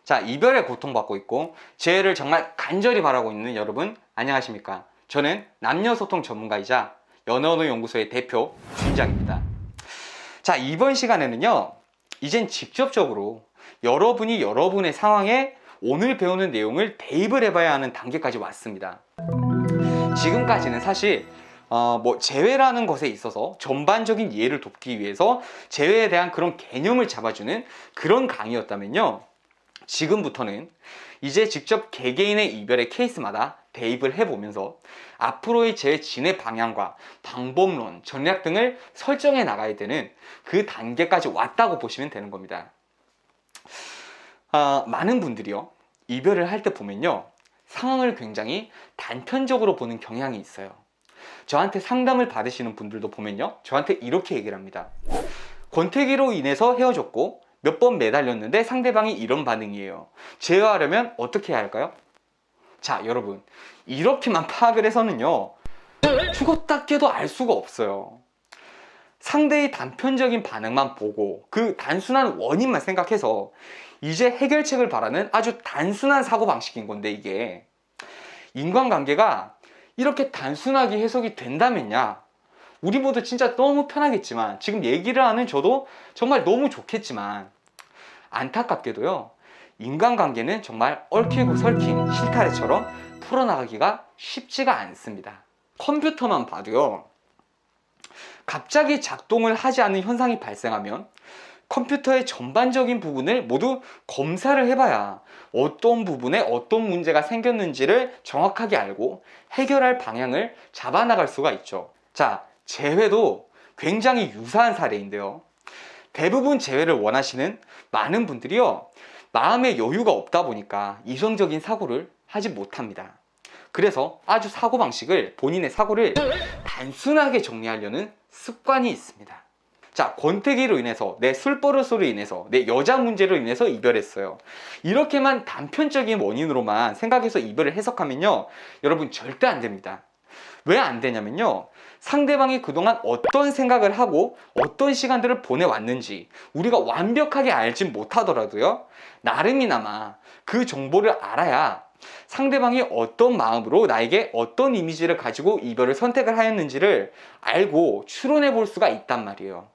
자, 이별에 고통받고 있고 재회를 정말 간절히 바라고 있는 여러분, 안녕하십니까? 저는 남녀소통 전문가이자 연애언어연구소의 대표 준장입니다. 자, 이번 시간에는요, 이젠 직접적으로 여러분이 여러분의 상황에 오늘 배우는 내용을 대입을 해봐야 하는 단계까지 왔습니다. 지금까지는 사실 재회라는 것에 있어서 전반적인 이해를 돕기 위해서 재회에 대한 그런 개념을 잡아주는 그런 강의였다면요, 지금부터는 이제 직접 개개인의 이별의 케이스마다 대입을 해보면서 앞으로의 제 진의 방향과 방법론, 전략 등을 설정해 나가야 되는 그 단계까지 왔다고 보시면 되는 겁니다. 많은 분들이요, 이별을 할 때 보면요, 상황을 굉장히 단편적으로 보는 경향이 있어요. 저한테 상담을 받으시는 분들도 보면요, 저한테 이렇게 얘기를 합니다. 권태기로 인해서 헤어졌고 몇 번 매달렸는데 상대방이 이런 반응이에요. 재회하려면 어떻게 해야 할까요? 자, 여러분, 이렇게만 파악을 해서는요, 죽었다 깨도 알 수가 없어요. 상대의 단편적인 반응만 보고 그 단순한 원인만 생각해서 이제 해결책을 바라는 아주 단순한 사고방식인 건데, 이게 인간관계가 이렇게 단순하게 해석이 된다면야 우리 모두 진짜 너무 편하겠지만, 지금 얘기를 하는 저도 정말 너무 좋겠지만, 안타깝게도요, 인간관계는 정말 얽히고 설킨 실타래처럼 풀어나가기가 쉽지가 않습니다. 컴퓨터만 봐도요, 갑자기 작동을 하지 않는 현상이 발생하면 컴퓨터의 전반적인 부분을 모두 검사를 해봐야 어떤 부분에 어떤 문제가 생겼는지를 정확하게 알고 해결할 방향을 잡아나갈 수가 있죠. 자, 재회도 굉장히 유사한 사례인데요, 대부분 재회를 원하시는 많은 분들이요, 마음의 여유가 없다 보니까 이성적인 사고를 하지 못합니다. 그래서 아주 사고방식을, 본인의 사고를 단순하게 정리하려는 습관이 있습니다. 자, 권태기로 인해서, 내 술버릇으로 인해서, 내 여자 문제로 인해서 이별했어요. 이렇게만 단편적인 원인으로만 생각해서 이별을 해석하면요, 여러분 절대 안 됩니다. 왜 안 되냐면요, 상대방이 그동안 어떤 생각을 하고 어떤 시간들을 보내왔는지 우리가 완벽하게 알지 못하더라도요, 나름이나마 그 정보를 알아야 상대방이 어떤 마음으로 나에게 어떤 이미지를 가지고 이별을 선택을 하였는지를 알고 추론해 볼 수가 있단 말이에요.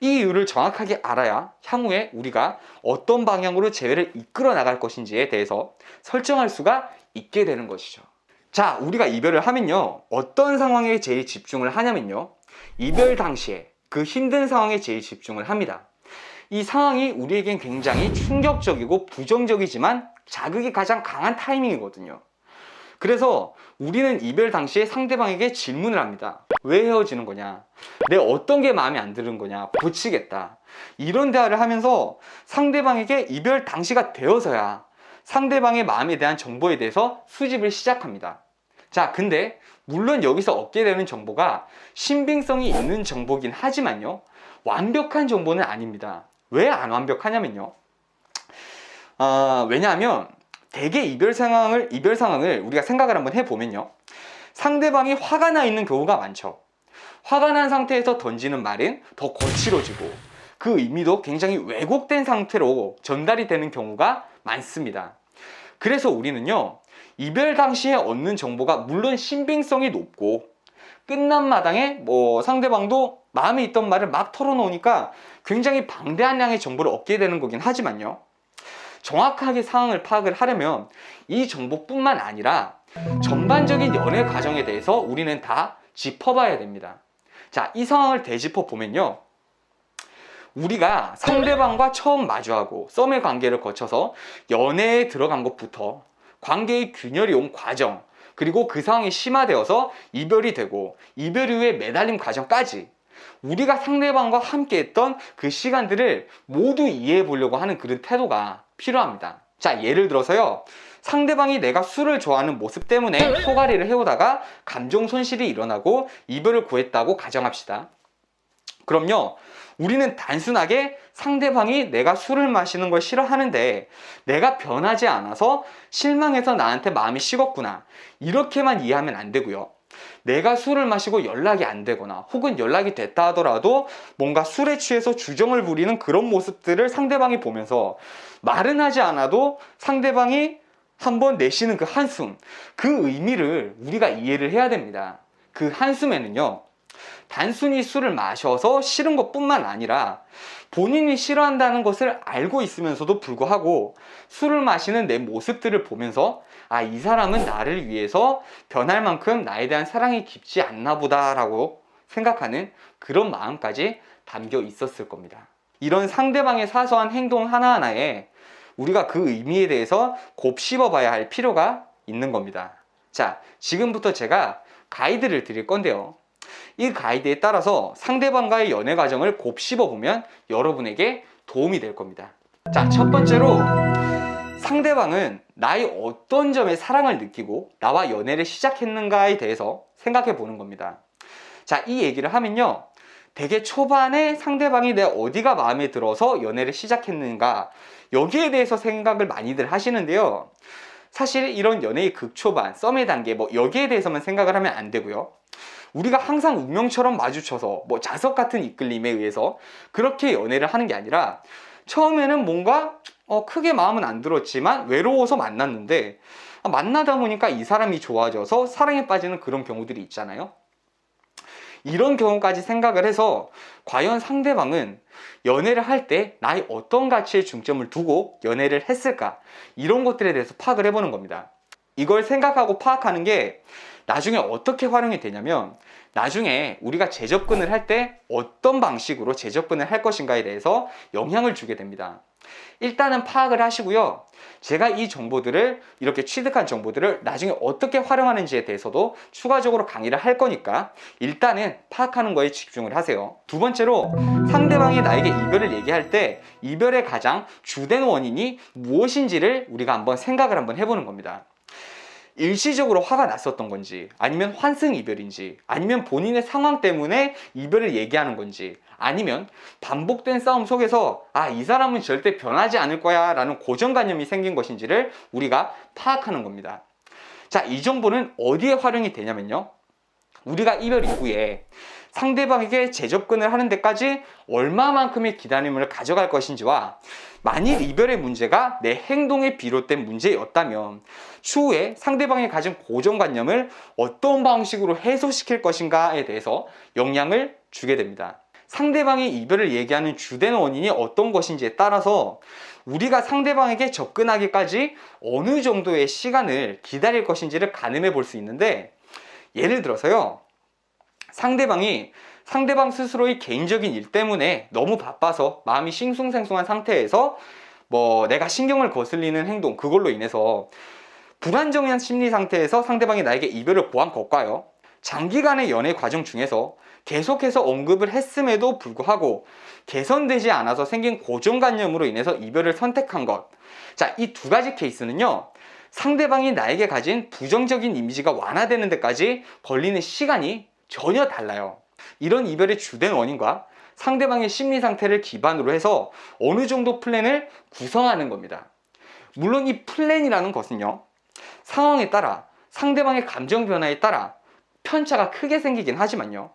이 이유를 정확하게 알아야 향후에 우리가 어떤 방향으로 재회를 이끌어 나갈 것인지에 대해서 설정할 수가 있게 되는 것이죠. 자, 우리가 이별을 하면요, 어떤 상황에 제일 집중을 하냐면요, 이별 당시에 그 힘든 상황에 제일 집중을 합니다. 이 상황이 우리에겐 굉장히 충격적이고 부정적이지만 자극이 가장 강한 타이밍이거든요. 그래서 우리는 이별 당시에 상대방에게 질문을 합니다. 왜 헤어지는 거냐? 내 어떤 게 마음에 안 드는 거냐? 고치겠다. 이런 대화를 하면서 상대방에게 이별 당시가 되어서야 상대방의 마음에 대한 정보에 대해서 수집을 시작합니다. 자, 근데 물론 여기서 얻게 되는 정보가 신빙성이 있는 정보긴 하지만요, 완벽한 정보는 아닙니다. 왜 안 완벽하냐면요, 왜냐하면 대개 이별 상황을 우리가 생각을 한번 해보면요, 상대방이 화가 나 있는 경우가 많죠. 화가 난 상태에서 던지는 말은 더 거칠어지고 그 의미도 굉장히 왜곡된 상태로 전달이 되는 경우가 많습니다. 그래서 우리는요, 이별 당시에 얻는 정보가 물론 신빙성이 높고 끝난 마당에 상대방도 마음에 있던 말을 막 털어놓으니까 굉장히 방대한 양의 정보를 얻게 되는 거긴 하지만요, 정확하게 상황을 파악을 하려면 이 정보뿐만 아니라 전반적인 연애 과정에 대해서 우리는 다 짚어봐야 됩니다. 자, 이 상황을 되짚어 보면요, 우리가 상대방과 처음 마주하고 썸의 관계를 거쳐서 연애에 들어간 것부터 관계의 균열이 온 과정, 그리고 그 상황이 심화되어서 이별이 되고 이별 이후에 매달림 과정까지 우리가 상대방과 함께 했던 그 시간들을 모두 이해해 보려고 하는 그런 태도가 필요합니다. 자, 예를 들어서요, 상대방이 내가 술을 좋아하는 모습 때문에 소가리를 해오다가 감정 손실이 일어나고 이별을 구했다고 가정합시다. 그럼요, 우리는 단순하게 상대방이 내가 술을 마시는 걸 싫어하는데 내가 변하지 않아서 실망해서 나한테 마음이 식었구나, 이렇게만 이해하면 안 되고요, 내가 술을 마시고 연락이 안 되거나 혹은 연락이 됐다 하더라도 뭔가 술에 취해서 주정을 부리는 그런 모습들을 상대방이 보면서 말은 하지 않아도 상대방이 한번 내쉬는 그 한숨, 그 의미를 우리가 이해를 해야 됩니다. 그 한숨에는요, 단순히 술을 마셔서 싫은 것뿐만 아니라 본인이 싫어한다는 것을 알고 있으면서도 불구하고 술을 마시는 내 모습들을 보면서 아, 이 사람은 나를 위해서 변할 만큼 나에 대한 사랑이 깊지 않나 보다라고 생각하는 그런 마음까지 담겨 있었을 겁니다. 이런 상대방의 사소한 행동 하나하나에 우리가 그 의미에 대해서 곱씹어 봐야 할 필요가 있는 겁니다. 자, 지금부터 제가 가이드를 드릴 건데요. 이 가이드에 따라서 상대방과의 연애 과정을 곱씹어 보면 여러분에게 도움이 될 겁니다. 자, 첫 번째로 상대방은 나의 어떤 점에 사랑을 느끼고 나와 연애를 시작했는가에 대해서 생각해 보는 겁니다. 자, 이 얘기를 하면요, 되게 초반에 상대방이 내 어디가 마음에 들어서 연애를 시작했는가, 여기에 대해서 생각을 많이들 하시는데요. 사실 이런 연애의 극초반, 썸의 단계, 여기에 대해서만 생각을 하면 안 되고요. 우리가 항상 운명처럼 마주쳐서 자석 같은 이끌림에 의해서 그렇게 연애를 하는 게 아니라 처음에는 뭔가 크게 마음은 안 들었지만 외로워서 만났는데 만나다 보니까 이 사람이 좋아져서 사랑에 빠지는 그런 경우들이 있잖아요. 이런 경우까지 생각을 해서 과연 상대방은 연애를 할 때 나의 어떤 가치에 중점을 두고 연애를 했을까, 이런 것들에 대해서 파악을 해보는 겁니다. 이걸 생각하고 파악하는 게 나중에 어떻게 활용이 되냐면, 나중에 우리가 재접근을 할 때 어떤 방식으로 재접근을 할 것인가에 대해서 영향을 주게 됩니다. 일단은 파악을 하시고요. 제가 이 정보들을, 이렇게 취득한 정보들을 나중에 어떻게 활용하는지에 대해서도 추가적으로 강의를 할 거니까 일단은 파악하는 거에 집중을 하세요. 두 번째로, 상대방이 나에게 이별을 얘기할 때 이별의 가장 주된 원인이 무엇인지를 우리가 한번 생각을 한번 해보는 겁니다. 일시적으로 화가 났었던 건지, 아니면 환승 이별인지, 아니면 본인의 상황 때문에 이별을 얘기하는 건지, 아니면 반복된 싸움 속에서 아, 이 사람은 절대 변하지 않을 거야 라는 고정관념이 생긴 것인지를 우리가 파악하는 겁니다. 자, 이 정보는 어디에 활용이 되냐면요, 우리가 이별 이후에 상대방에게 재접근을 하는 데까지 얼마만큼의 기다림을 가져갈 것인지와, 만일 이별의 문제가 내 행동에 비롯된 문제였다면 추후에 상대방이 가진 고정관념을 어떤 방식으로 해소시킬 것인가에 대해서 영향을 주게 됩니다. 상대방이 이별을 얘기하는 주된 원인이 어떤 것인지에 따라서 우리가 상대방에게 접근하기까지 어느 정도의 시간을 기다릴 것인지를 가늠해 볼 수 있는데, 예를 들어서요, 상대방 스스로의 개인적인 일 때문에 너무 바빠서 마음이 싱숭생숭한 상태에서 내가 신경을 거슬리는 행동, 그걸로 인해서 불안정한 심리 상태에서 상대방이 나에게 이별을 고한 것과요, 장기간의 연애 과정 중에서 계속해서 언급을 했음에도 불구하고 개선되지 않아서 생긴 고정관념으로 인해서 이별을 선택한 것, 자, 이 두 가지 케이스는요, 상대방이 나에게 가진 부정적인 이미지가 완화되는 데까지 걸리는 시간이 전혀 달라요. 이런 이별의 주된 원인과 상대방의 심리 상태를 기반으로 해서 어느 정도 플랜을 구성하는 겁니다. 물론 이 플랜이라는 것은요, 상황에 따라, 상대방의 감정 변화에 따라 편차가 크게 생기긴 하지만요,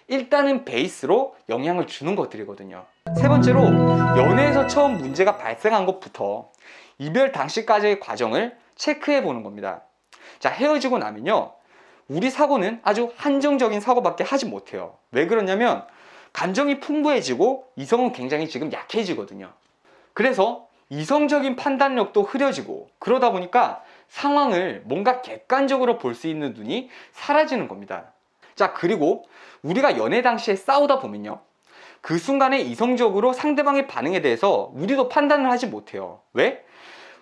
일단은 베이스로 영향을 주는 것들이거든요. 세 번째로, 연애에서 처음 문제가 발생한 것부터 이별 당시까지의 과정을 체크해 보는 겁니다. 자, 헤어지고 나면요, 우리 사고는 아주 한정적인 사고밖에 하지 못해요. 왜 그러냐면 감정이 풍부해지고 이성은 굉장히 지금 약해지거든요. 그래서 이성적인 판단력도 흐려지고, 그러다 보니까 상황을 뭔가 객관적으로 볼 수 있는 눈이 사라지는 겁니다. 자, 그리고 우리가 연애 당시에 싸우다 보면요, 그 순간에 이성적으로 상대방의 반응에 대해서 우리도 판단을 하지 못해요. 왜?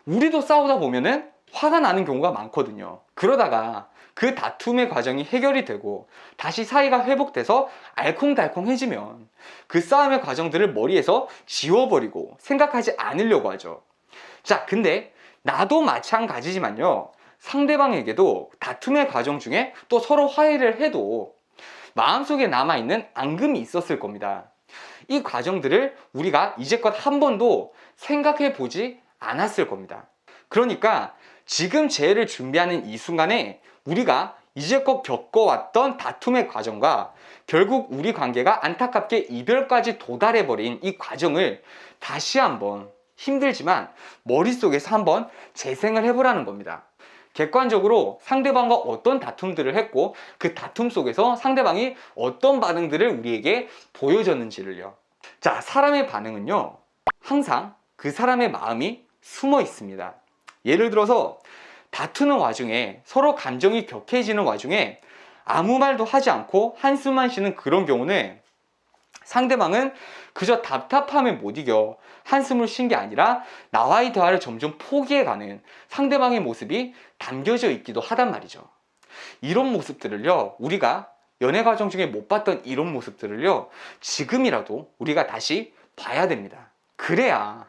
우리도 싸우다 보면은 화가 나는 경우가 많거든요. 그러다가 그 다툼의 과정이 해결이 되고 다시 사이가 회복돼서 알콩달콩해지면 그 싸움의 과정들을 머리에서 지워버리고 생각하지 않으려고 하죠. 자, 근데 나도 마찬가지지만요, 상대방에게도 다툼의 과정 중에 또 서로 화해를 해도 마음속에 남아있는 앙금이 있었을 겁니다. 이 과정들을 우리가 이제껏 한 번도 생각해 보지 않았을 겁니다. 그러니까 지금 재회를 준비하는 이 순간에 우리가 이제껏 겪어왔던 다툼의 과정과 결국 우리 관계가 안타깝게 이별까지 도달해버린 이 과정을 다시 한번 힘들지만 머릿속에서 한번 재생을 해보라는 겁니다. 객관적으로 상대방과 어떤 다툼들을 했고 그 다툼 속에서 상대방이 어떤 반응들을 우리에게 보여줬는지를요. 자, 사람의 반응은요, 항상 그 사람의 마음이 숨어 있습니다. 예를 들어서 다투는 와중에 서로 감정이 격해지는 와중에 아무 말도 하지 않고 한숨만 쉬는 그런 경우는 상대방은 그저 답답함에 못 이겨 한숨을 쉰 게 아니라 나와의 대화를 점점 포기해가는 상대방의 모습이 담겨져 있기도 하단 말이죠. 이런 모습들을요, 우리가 연애 과정 중에 못 봤던 이런 모습들을요, 지금이라도 우리가 다시 봐야 됩니다. 그래야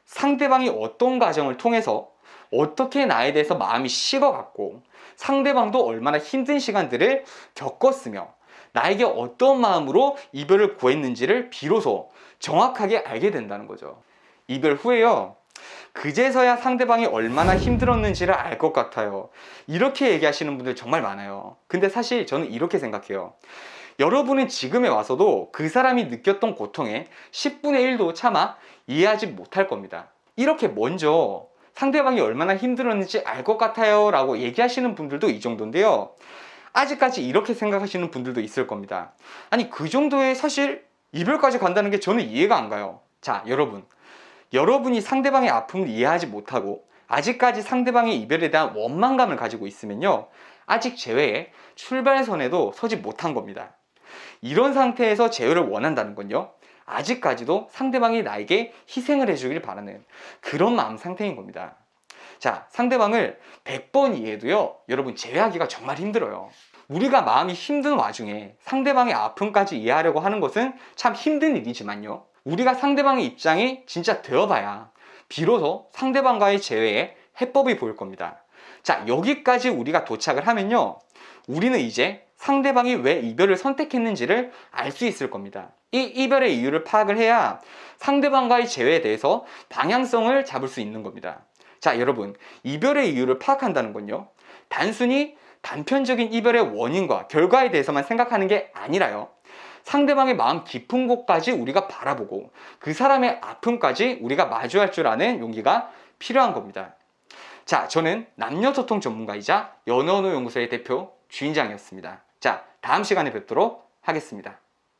상대방이 어떤 과정을 통해서 어떻게 나에 대해서 마음이 식어갔고 상대방도 얼마나 힘든 시간들을 겪었으며 나에게 어떤 마음으로 이별을 구했는지를 비로소 정확하게 알게 된다는 거죠. 이별 후에요, 그제서야 상대방이 얼마나 힘들었는지를 알 것 같아요. 이렇게 얘기하시는 분들 정말 많아요. 근데 사실 저는 이렇게 생각해요. 여러분은 지금에 와서도 그 사람이 느꼈던 고통에 10분의 1도 차마 이해하지 못할 겁니다. 이렇게 먼저 상대방이 얼마나 힘들었는지 알 것 같아요 라고 얘기하시는 분들도 이 정도인데요, 아직까지 이렇게 생각하시는 분들도 있을 겁니다. 아니, 그 정도의 사실 이별까지 간다는 게 저는 이해가 안 가요. 자, 여러분이 상대방의 아픔을 이해하지 못하고 아직까지 상대방의 이별에 대한 원망감을 가지고 있으면요, 아직 재회의 출발선에도 서지 못한 겁니다. 이런 상태에서 재회를 원한다는 건요, 아직까지도 상대방이 나에게 희생을 해주길 바라는 그런 마음 상태인 겁니다. 자, 상대방을 100번 이해해도요, 여러분 재회하기가 정말 힘들어요. 우리가 마음이 힘든 와중에 상대방의 아픔까지 이해하려고 하는 것은 참 힘든 일이지만요, 우리가 상대방의 입장이 진짜 되어봐야 비로소 상대방과의 재회에 해법이 보일 겁니다. 자, 여기까지 우리가 도착을 하면요, 우리는 이제 상대방이 왜 이별을 선택했는지를 알 수 있을 겁니다. 이 이별의 이유를 파악을 해야 상대방과의 재회에 대해서 방향성을 잡을 수 있는 겁니다. 자, 여러분, 이별의 이유를 파악한다는 건요, 단순히 단편적인 이별의 원인과 결과에 대해서만 생각하는 게 아니라요, 상대방의 마음 깊은 곳까지 우리가 바라보고 그 사람의 아픔까지 우리가 마주할 줄 아는 용기가 필요한 겁니다. 자, 저는 남녀소통 전문가이자 연애언어연구소의 대표 주인장이었습니다. 자, 다음 시간에 뵙도록 하겠습니다.